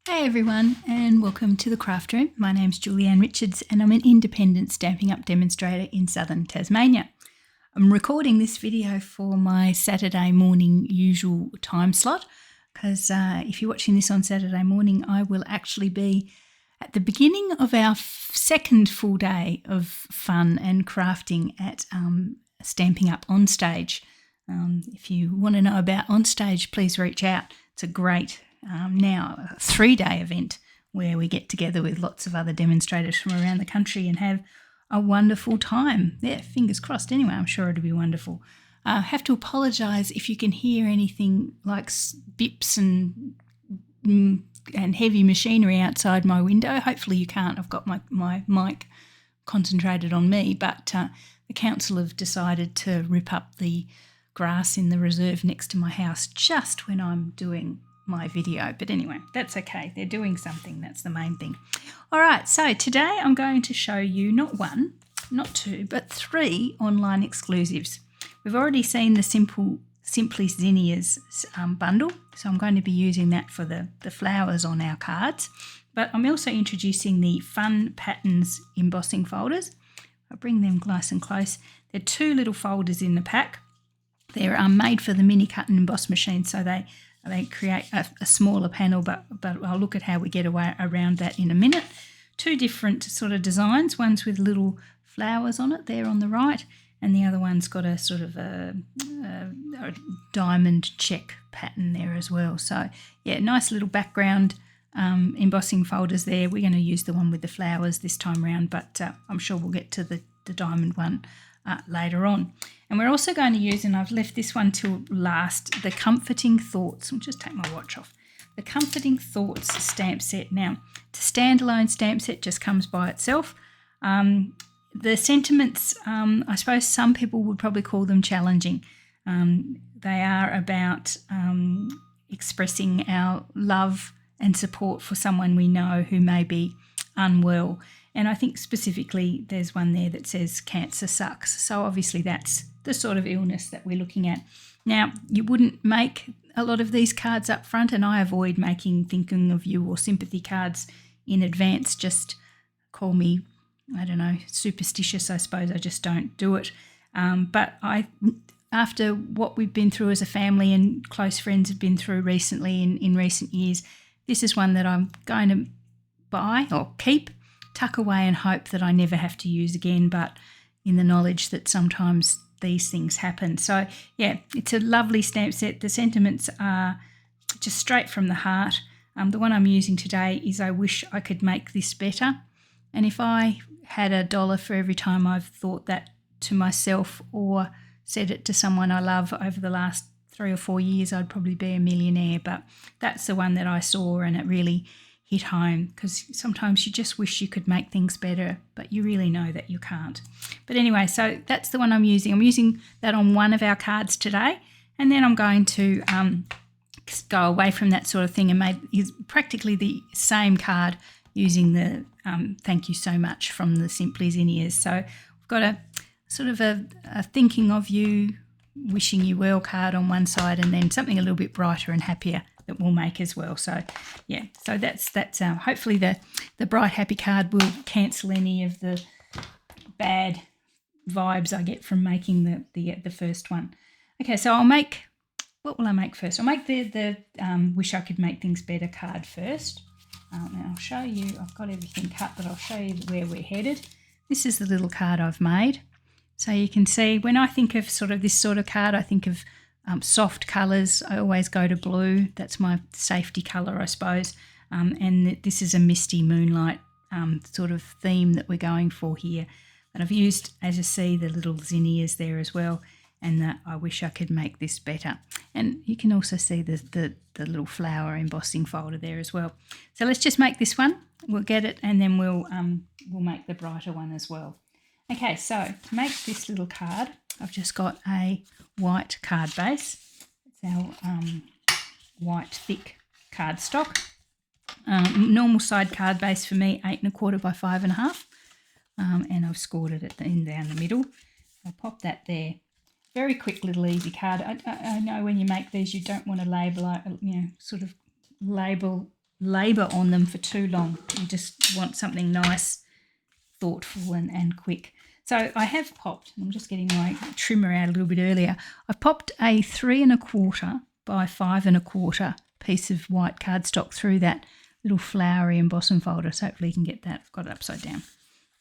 Hey everyone, and welcome to the Craft Room. My name's Julianne Richards and I'm an independent Stampin' Up! Demonstrator in southern Tasmania. I'm recording this video for my Saturday morning usual time slot because if you're watching this on Saturday morning, I will actually be at the beginning of our second full day of fun and crafting at Stampin' Up! On Stage. If you want to know about On Stage, please reach out. It's a great now a 3-day event where we get together with lots of other demonstrators from around the country and have a wonderful time. Yeah, fingers crossed. Anyway, I'm sure it'll be wonderful. I have to apologise if you can hear anything like bips and heavy machinery outside my window. Hopefully you can't. I've got my mic concentrated on me, but the council have decided to rip up the grass in the reserve next to my house just when I'm doing my video. But anyway, that's okay. They're doing something. That's the main thing. All right, so today I'm going to show you not one, not two, but 3 online exclusives. We've already seen the Simply Zinnias bundle, so I'm going to be using that for the flowers on our cards. But I'm also introducing the Fun Patterns embossing folders. I'll bring them nice and close. There are 2 little folders in the pack. They're made for the mini cut and emboss machine, so they create a smaller panel, but I'll look at how we get around that in a minute. 2 different sort of designs, one's with little flowers on it there on the right, and the other one's got a sort of a diamond check pattern there as well. So yeah, nice little background embossing folders there. We're going to use the one with the flowers this time around, but I'm sure we'll get to the diamond one later on. And we're also going to use, and I've left this one till last, the Comforting Thoughts. I'll just take my watch off. The Comforting Thoughts stamp set. Now, the standalone stamp set just comes by itself. The sentiments, I suppose some people would probably call them challenging. They are about expressing our love and support for someone we know who may be unwell. And I think specifically there's one there that says cancer sucks. So obviously that's the sort of illness that we're looking at. Now, you wouldn't make a lot of these cards up front, and I avoid making thinking of you or sympathy cards in advance. Just call me, I don't know, superstitious, I suppose. I just don't do it. But after what we've been through as a family and close friends have been through recently in recent years, this is one that I'm going to buy or keep, tuck away and hope that I never have to use again, but in the knowledge that sometimes these things happen. So yeah, it's a lovely stamp set. The sentiments are just straight from the heart. The one I'm using today is I wish I could make this better. And if I had $1 for every time I've thought that to myself or said it to someone I love over the last 3 or 4 years, I'd probably be a millionaire. But that's the one that I saw, and it really hit home, because sometimes you just wish you could make things better, but you really know that you can't. But anyway, so that's the one I'm using. I'm using that on one of our cards today, and then I'm going to go away from that sort of thing and make practically the same card using the thank you so much from the Simply Zinnias. So I've got a sort of a thinking of you, wishing you well card on one side, and then something a little bit brighter and happier that we'll make as well. So yeah, so that's hopefully the bright happy card will cancel any of the bad vibes I get from making the first one. Okay, so what will I make first? I'll make the wish I could make things better card first. And I'll show you, I've got everything cut, but I'll show you where we're headed. This is the little card I've made. So you can see when I think of this sort of card, I think of soft colours. I always go to blue. That's my safety colour, I suppose. And this is a misty moonlight sort of theme that we're going for here. But I've used, as you see, the little zinnias there as well. And I wish I could make this better. And you can also see the little flower embossing folder there as well. So let's just make this one. We'll get it, and then we'll make the brighter one as well. Okay, so to make this little card, I've just got a white card base. It's our white thick cardstock. Normal side card base for me, 8 1/4 by 5 1/2, and I've scored it down the middle. I'll pop that there. Very quick little easy card. I know when you make these you don't want to label, sort of label labour on them for too long. You just want something nice, thoughtful and quick. So I have popped, I'm just getting my trimmer out a little bit earlier. I've popped a 3 1/4 by 5 1/4 piece of white cardstock through that little flowery embossing folder. So hopefully you can get that. I've got it upside down,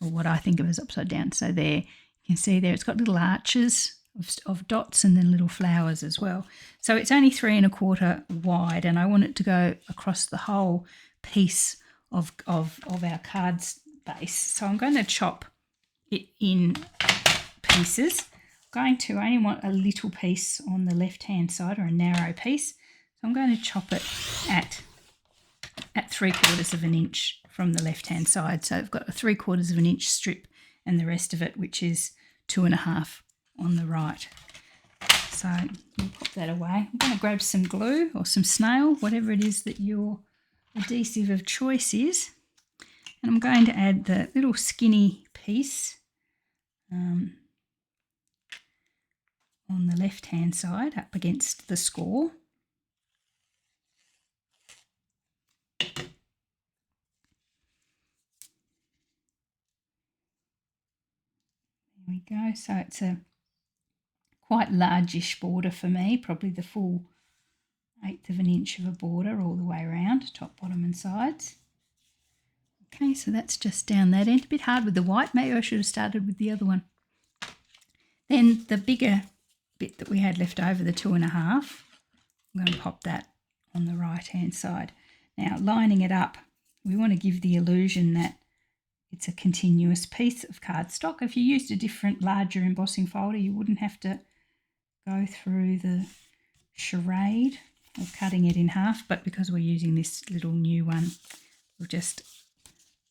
or what I think of as upside down. So there, you can see there it's got little arches of dots and then little flowers as well. So it's only 3 1/4 wide, and I want it to go across the whole piece of our cards base. So I'm going to chop it in pieces. I only want a little piece on the left hand side, or a narrow piece. So I'm going to chop it at 3/4 of an inch from the left hand side. So I've got a 3/4 of an inch strip and the rest of it, which is 2 1/2 on the right. So we'll pop that away. I'm going to grab some glue or some snail, whatever it is that your adhesive of choice is. And I'm going to add the little skinny piece on the left hand side up against the score. There we go. So it's a quite largish border for me, probably the full 1/8 of an inch of a border all the way around, top, bottom and sides. Okay, so that's just down that end. A bit hard with the white. Maybe I should have started with the other one. Then the bigger bit that we had left over, the 2 1/2, I'm going to pop that on the right hand side. Now, lining it up, we want to give the illusion that it's a continuous piece of cardstock. If you used a different, larger embossing folder, you wouldn't have to go through the charade of cutting it in half, but because we're using this little new one, we've just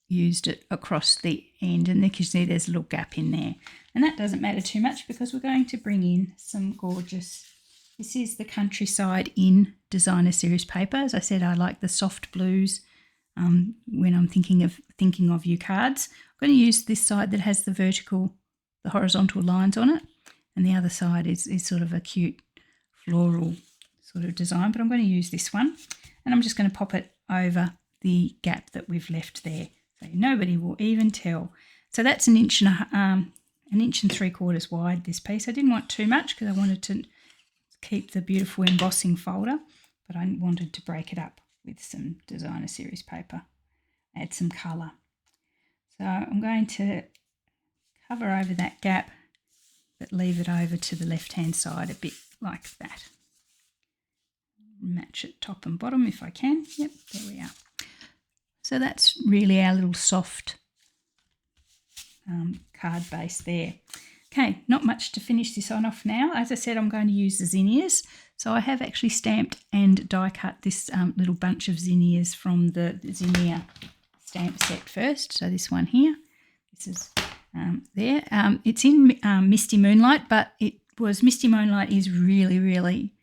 used it across the end, and you can see there's a little gap in there, and that doesn't matter too much because we're going to bring in some gorgeous, this is the Countryside in designer series paper. As I said, I like the soft blues when I'm thinking of you cards. I'm going to use this side that has the horizontal lines on it, and the other side is sort of a cute floral sort of design, but I'm going to use this one, and I'm just going to pop it over the gap that we've left there, so nobody will even tell. So that's 1 3/4 wide, this piece. I didn't want too much because I wanted to keep the beautiful embossing folder, but I wanted to break it up with some designer series paper, add some colour. So I'm going to cover over that gap, but leave it over to the left hand side a bit like that. Match it top and bottom if I can. Yep, there we are. So that's really our little soft card base there. Okay, not much to finish this on off now. As I said, I'm going to use the zinnias. So I have actually stamped and die cut this little bunch of zinnias from the Zinnia stamp set first. So this one here, this is there. It's in Misty Moonlight, but Misty Moonlight is really, really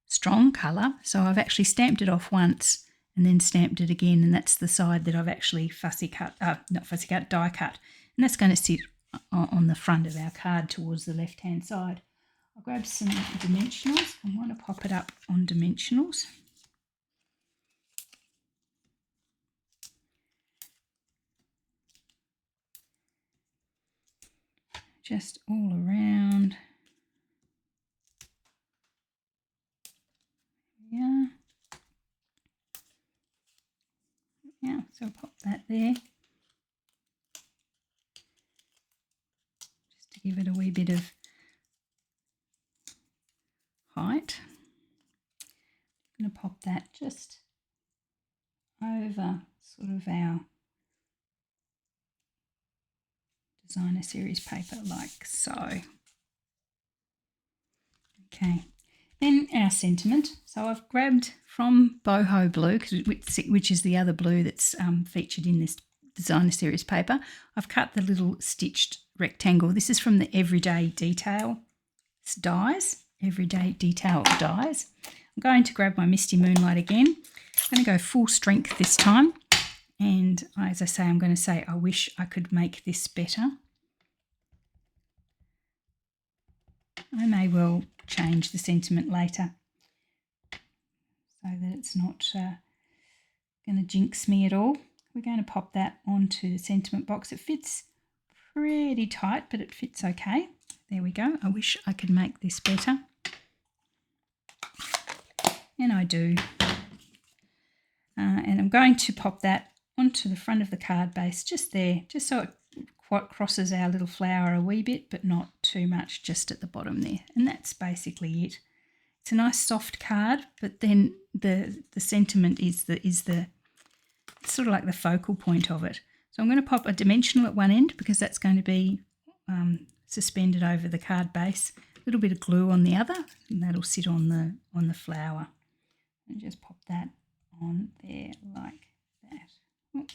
strong colour. So I've actually stamped it off once and then stamped it again, and that's the side that I've actually die cut. And that's going to sit on the front of our card towards the left-hand side. I'll grab some dimensionals. I want to pop it up on dimensionals. Just all around. Yeah. Yeah, so I'll pop that there. Just to give it a wee bit of height. I'm going to pop that just over sort of our designer series paper like so. Okay, then our sentiment. So I've grabbed from Boho Blue, which is the other blue that's featured in this designer series paper. I've cut the little stitched rectangle. This is from the Everyday Detail dies. Everyday Detail dies. I'm going to grab my Misty Moonlight again. I'm going to go full strength this time. And as I say, I'm going to say, I wish I could make this better. I may well change the sentiment later so that it's not going to jinx me at all. We're going to pop that onto the sentiment box. It fits pretty tight, but it fits okay. There we go. I wish I could make this better. And I do. And I'm going to pop that onto the front of the card base, just there, just so it crosses our little flower a wee bit, but not too much, just at the bottom there. And that's basically it. It's a nice soft card, but then the sentiment is sort of like the focal point of it. So I'm going to pop a dimensional at one end because that's going to be suspended over the card base. A little bit of glue on the other, and that'll sit on the flower. And just pop that on there like that. Oh. There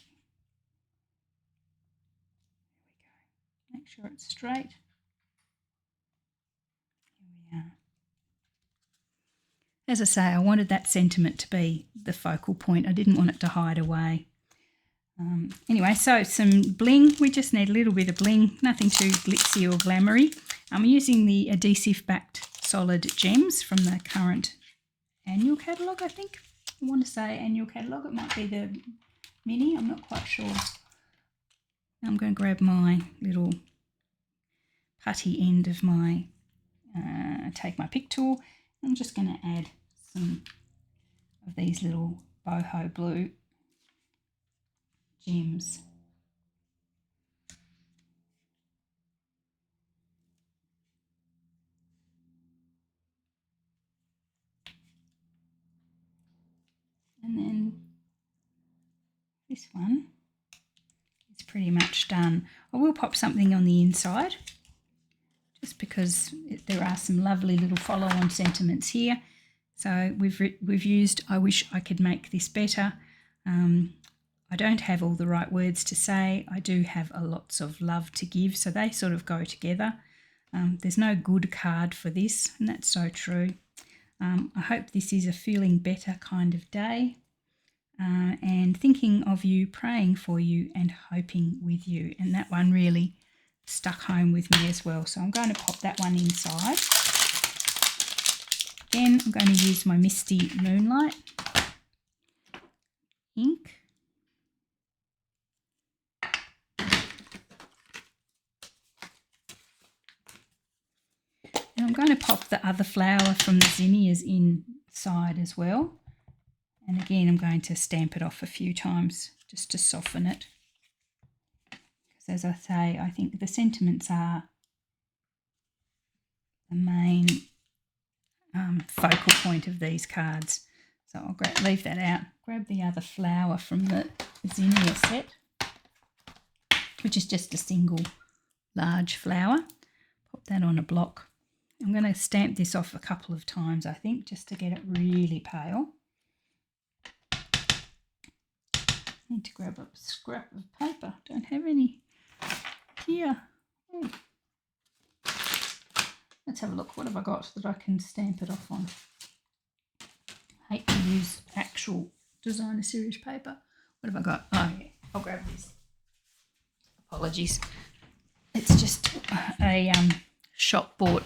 we go. Make sure it's straight. Here we are. As I say, I wanted that sentiment to be the focal point. I didn't want it to hide away. Anyway, so some bling. We just need a little bit of bling, nothing too glitzy or glamoury. I'm using the adhesive-backed solid gems from the current annual catalogue, I think. I want to say annual catalogue. It might be the mini. I'm not quite sure. I'm going to grab my little putty end of my, take my pick tool. I'm just going to add some of these little boho blue gems. And then this one is pretty much done. I will pop something on the inside just because there are some lovely little follow-on sentiments here. So we've used I wish I could make this better. I don't have all the right words to say. I do have lots of love to give, so they sort of go together. There's no good card for this, and that's so true. I hope this is a feeling better kind of day, and thinking of you, praying for you, and hoping with you. And that one really stuck home with me as well. So I'm going to pop that one inside. Again, I'm going to use my Misty Moonlight ink. And I'm going to pop the other flower from the zinnias inside as well. And again, I'm going to stamp it off a few times just to soften it. Because as I say, I think the sentiments are the main focal point of these cards. So I'll leave that out. Grab the other flower from the zinnia set, which is just a single large flower. Pop that on a block. I'm going to stamp this off a couple of times, I think, just to get it really pale. Need to grab a scrap of paper. Don't have any here. Ooh. Let's have a look. What have I got that I can stamp it off on? I hate to use actual designer series paper. What have I got? Oh, yeah. I'll grab this. Apologies. It's just a shop bought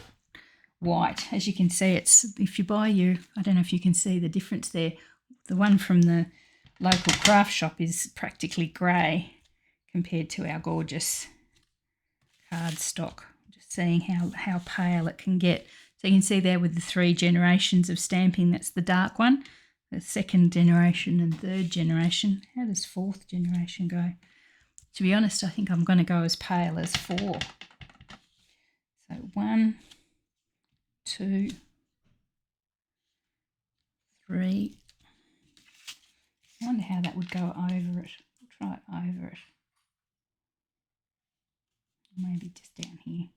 white. As you can see, it's if you buy I don't know if you can see the difference there. The one from the local craft shop is practically grey compared to our gorgeous cardstock. Just seeing how pale it can get. So you can see there with the 3 generations of stamping, that's the dark one, the 2nd generation and 3rd generation. How does 4th generation go? To be honest, I think I'm going to go as pale as 4. So 1, 2, 3. I wonder how that would go over it. We'll try it over it. Maybe just down here.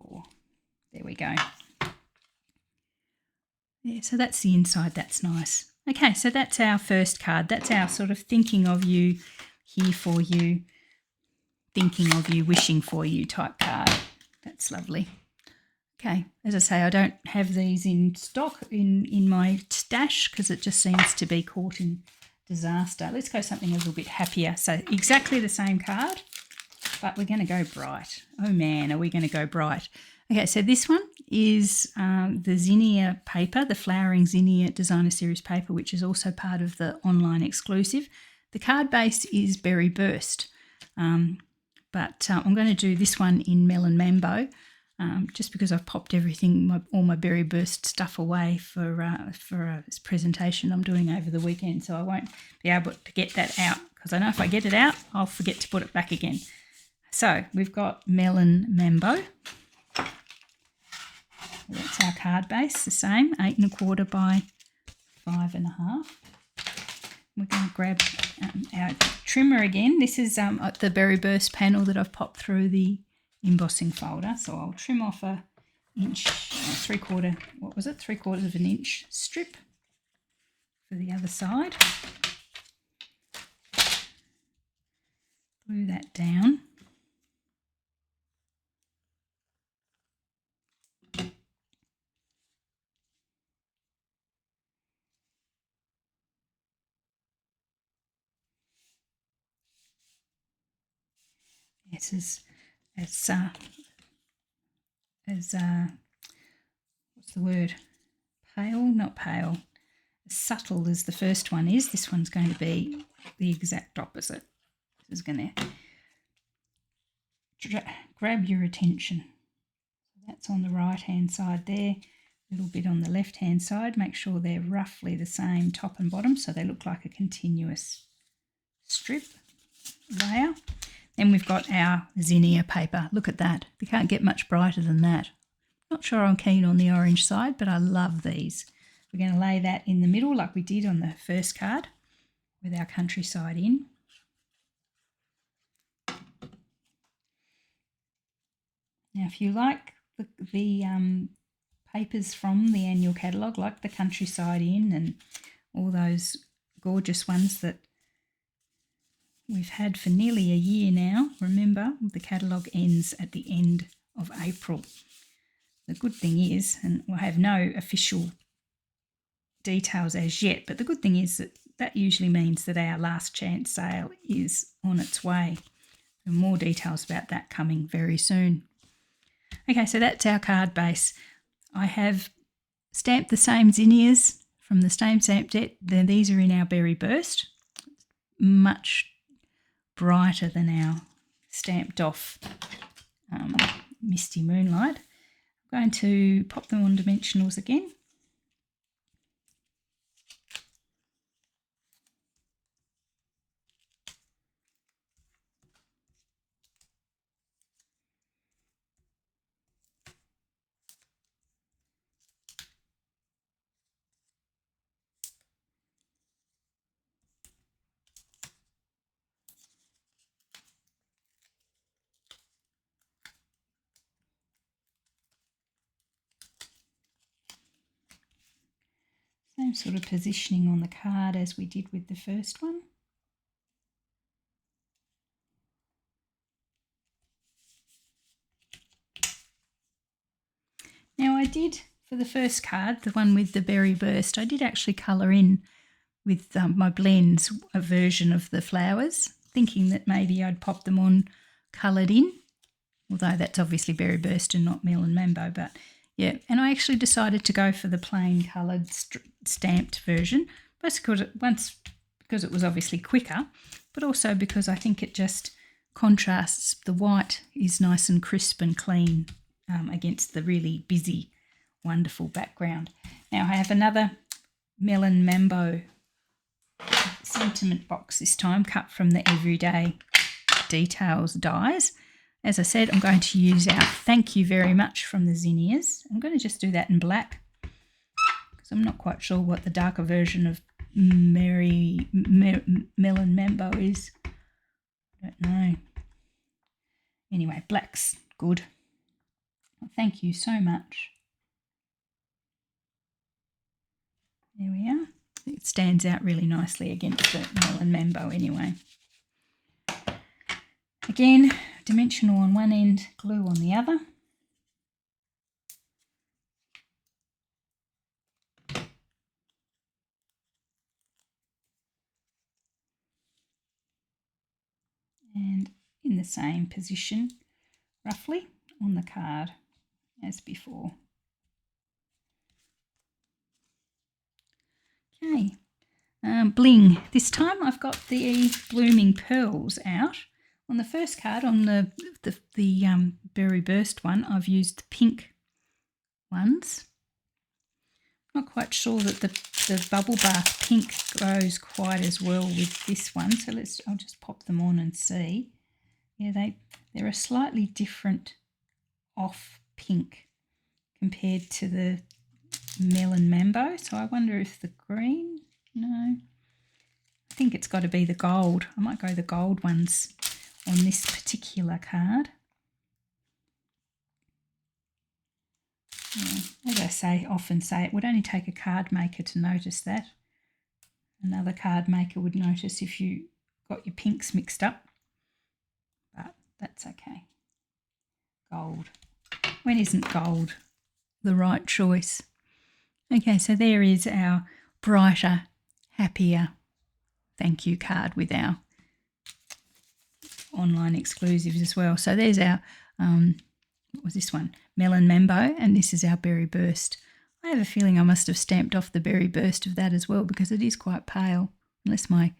4. There we go. Yeah, so that's the inside. That's nice. Okay, so that's our first card. That's our sort of thinking of you, here for you, thinking of you, wishing for you type card. That's lovely. Okay, as I say, I don't have these in stock in my stash because it just seems to be caught in disaster. Let's go something a little bit happier. So exactly the same card, but we're going to go bright. Oh man, are we going to go bright? Okay, so this one is the Zinnia paper, the Flowering Zinnia Designer Series paper, which is also part of the online exclusive. The card base is Berry Burst, but I'm going to do this one in Melon Mambo, just because I've popped everything, all my Berry Burst stuff away for this presentation I'm doing over the weekend, so I won't be able to get that out, because I know if I get it out, I'll forget to put it back again. So we've got Melon Mambo. That's our card base, the same, 8 1/4 by 5 1/2. We're going to grab our trimmer again. This is the Berry Burst panel that I've popped through the embossing folder. So I'll trim off a inch, 3/4, what was it, 3/4 of an inch strip for the other side. Glue that down. This is as what's the word? Pale, not pale. As subtle as the first one is, this one's going to be the exact opposite. This is going to grab your attention. That's on the right hand side there, a little bit on the left hand side. Make sure they're roughly the same top and bottom, so they look like a continuous strip layer. Then we've got our Zinnia paper. Look at that. We can't get much brighter than that. Not sure I'm keen on the orange side, but I love these. We're going to lay that in the middle like we did on the first card with our countryside in. Now, if you like the papers from the annual catalogue, like the countryside in and all those gorgeous ones that we've had for nearly a year now. Remember, the catalogue ends at the end of April. The good thing is, and we'll have no official details as yet, but the good thing is that that usually means that our last chance sale is on its way. And more details about that coming very soon. Okay, so that's our card base. I have stamped the same Zinnias from the same stamp set. These are in our Berry Burst. Much brighter than our stamped off Misty Moonlight. I'm going to pop them on dimensionals again. Same sort of positioning on the card as we did with the first one. Now I did, for the first card, the one with the Berry Burst, I did actually colour in with my blends a version of the flowers, thinking that maybe I'd pop them on coloured in, although that's obviously Berry Burst and not Melon Mambo, but yeah. And I actually decided to go for the plain coloured stamped version, both because it was obviously quicker, but also because I think it just contrasts. The white is nice and crisp and clean against the really busy, wonderful background. Now I have another Melon Mambo sentiment box this time, cut from the Everyday Details dies. As I said, I'm going to use our Thank You Very Much from the Zinnias. I'm going to just do that in black because I'm not quite sure what the darker version of Melon Mambo is. I don't know. Anyway, black's good. Well, thank you so much. There we are. It stands out really nicely against the Melon Mambo anyway. Again, dimensional on one end, glue on the other. And in the same position, roughly, on the card. as before. Okay, bling. This time I've got the blooming pearls out. On the first card, on the berry burst one, I've used the pink ones. Not quite sure that the bubble bath pink goes quite as well with this one, so I'll just pop them on and see. Yeah, they're a slightly different off pink compared to the melon mambo, so I wonder if the green, no, I think it's got to be the gold. I might go the gold ones on this particular card. Yeah, as I often say, it would only take a card maker to notice that. Another card maker would notice if you got your pinks mixed up, but that's okay. Gold. When isn't gold the right choice? Okay, so there is our brighter, happier thank you card with our online exclusives as well. So there's our, what was this one? Melon Mambo, and this is our Berry Burst. I have a feeling I must have stamped off the Berry Burst of that as well because it is quite pale, unless my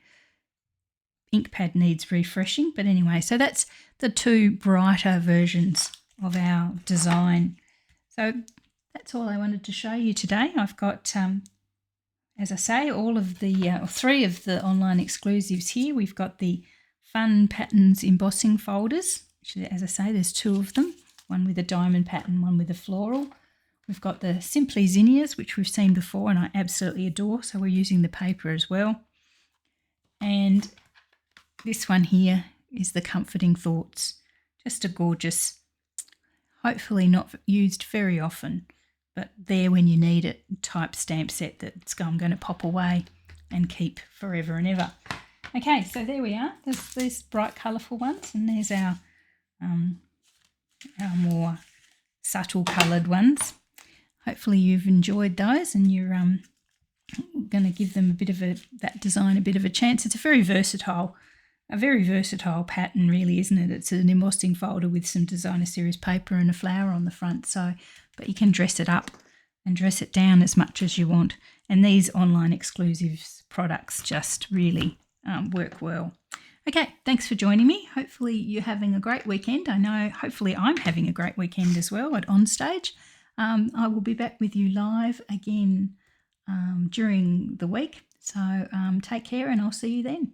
ink pad needs refreshing. But anyway, so that's the two brighter versions of our design. So that's all I wanted to show you today. I've got, as I say, all of the, three of the online exclusives here. We've got the Fun Patterns embossing folders, which, as I say, there's two of them, one with a diamond pattern, one with a floral. We've got the Simply Zinnias, which we've seen before and I absolutely adore, so we're using the paper as well. And this one here is the Comforting Thoughts, just a gorgeous, hopefully not used very often, but there when you need it type stamp set that I'm going to pop away and keep forever and ever. Okay, so there we are. There's these bright colourful ones, and there's our more subtle coloured ones. Hopefully you've enjoyed those and you're going to give them that design a bit of a chance. It's a very versatile pattern really, isn't it? It's an embossing folder with some designer series paper and a flower on the front. So, but you can dress it up and dress it down as much as you want. And these online exclusives products just really work well. Okay, thanks for joining me. Hopefully you're having a great weekend. I know hopefully I'm having a great weekend as well at Onstage. I will be back with you live again during the week. So take care and I'll see you then.